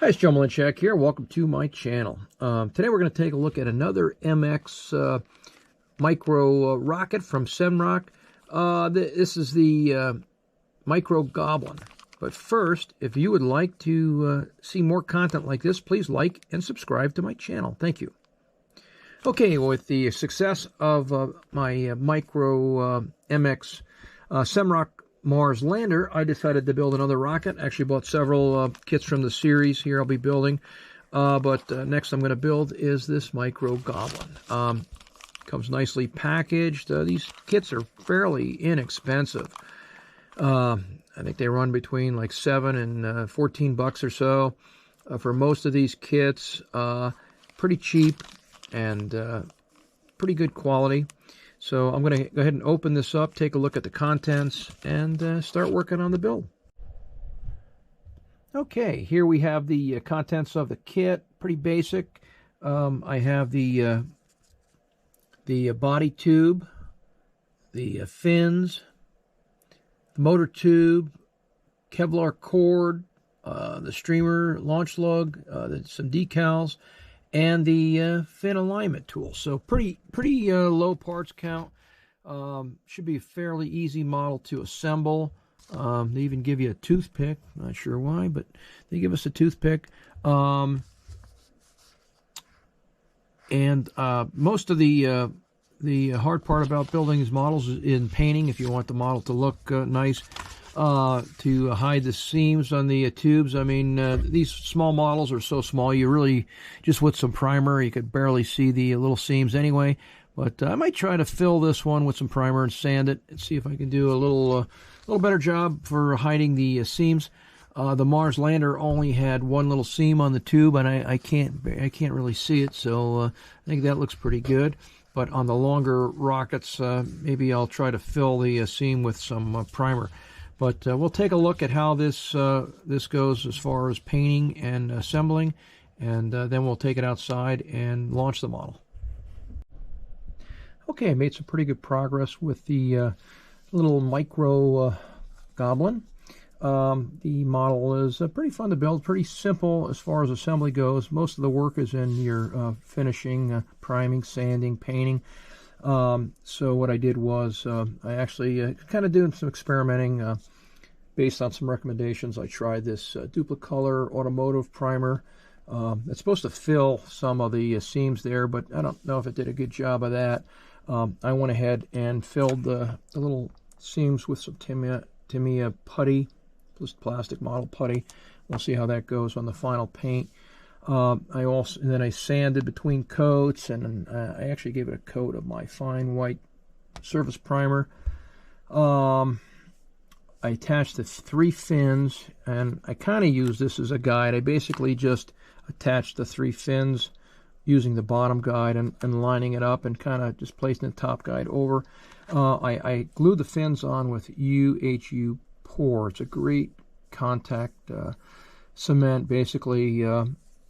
Hi, it's Joe Malinchak here. Welcome to my channel. Today we're going to take a look at another MX Micro rocket from SEMROC. This is the Micro Goblin. But first, if you would like to see more content like this, please like and subscribe to my channel. Thank you. Okay, with the success of my Micro MX SEMROC Mars lander, I decided to build another rocket. Actually bought several kits from the series here I'll be building. But next I'm going to build is this Micro Goblin. Comes nicely packaged. These kits are fairly inexpensive. I think they run between like $7 and $14 or so for most of these kits. Pretty cheap and pretty good quality. So I'm going to go ahead and open this up, take a look at the contents, and start working on the build. Okay, here we have the contents of the kit. Pretty basic. I have the body tube, the fins, the motor tube, Kevlar cord, the streamer launch lug, some decals, and the fin alignment tool. So pretty low parts count. Should be a fairly easy model to assemble. They even give you a toothpick. Not sure why, but they give us a toothpick. And most of the hard part about building these models is in painting. If you want the model to look nice, to hide the seams on the tubes. I mean, these small models are so small, you really, just with some primer, you could barely see the little seams anyway. But I might try to fill this one with some primer and sand it and see if I can do a little better job for hiding the seams. The Mars lander only had one little seam on the tube, and I can't really see it, so I think that looks pretty good. But on the longer rockets, maybe I'll try to fill the seam with some primer. But we'll take a look at how this goes as far as painting and assembling, and then we'll take it outside and launch the model. Okay, I made some pretty good progress with the little Micro Goblin. The model is pretty fun to build, pretty simple as far as assembly goes. Most of the work is in your finishing, priming, sanding, painting. So what I did was I actually kind of doing some experimenting based on some recommendations. I tried this Duplicolor automotive primer. It's supposed to fill some of the seams there, but I don't know if it did a good job of that. I went ahead and filled the little seams with some Tamiya putty, just plastic model putty. We'll see how that goes on the final paint. Then I sanded between coats, and I actually gave it a coat of my fine white surface primer. I attached the 3 fins, and I kind of use this as a guide. I basically just attached the 3 fins using the bottom guide and lining it up and kind of just placing the top guide over. I glued the fins on with UHU Pour. It's a great contact cement, basically.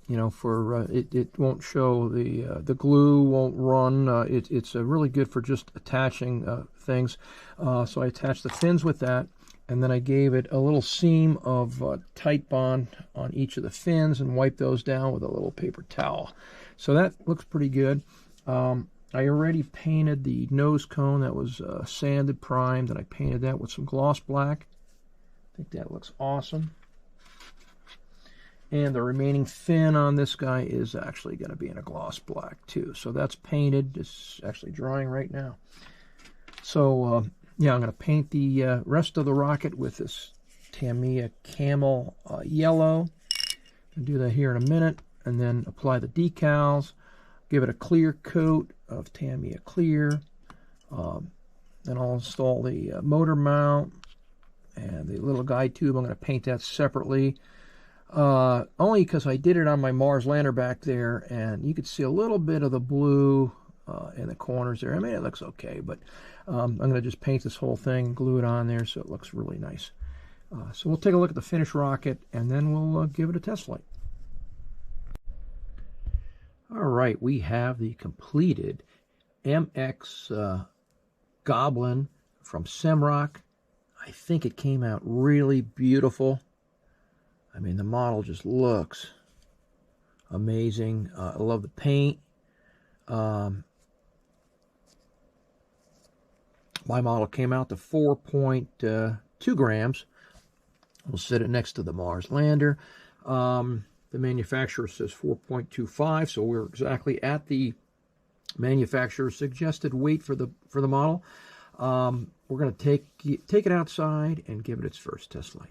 You know, for it won't show, the glue won't run. It's really good for just attaching things. So I attached the fins with that, and then I gave it a little seam of tight bond on each of the fins and wiped those down with a little paper towel. So that looks pretty good. I already painted the nose cone. That was sanded, primed, and I painted that with some gloss black. I think that looks awesome. And the remaining fin on this guy is actually going to be in a gloss black too. So that's painted. It's actually drying right now. So yeah, I'm going to paint the rest of the rocket with this Tamiya Camel yellow. I'll do that here in a minute, and then apply the decals. Give it a clear coat of Tamiya clear. Then I'll install the motor mount and the little guide tube. I'm going to paint that separately. Only because I did it on my Mars lander back there, and you could see a little bit of the blue in the corners there. I mean, it looks okay, but I'm going to just paint this whole thing, glue it on there so it looks really nice. So we'll take a look at the finished rocket, and then we'll give it a test flight. All right, we have the completed MX Goblin from SEMROC. I think it came out really beautiful. I mean, the model just looks amazing. I love the paint. My model came out to 4.2 grams. We'll set it next to the Mars lander. The manufacturer says 4.25, so we're exactly at the manufacturer's suggested weight for the model. We're going to take it outside and give it its first test flight.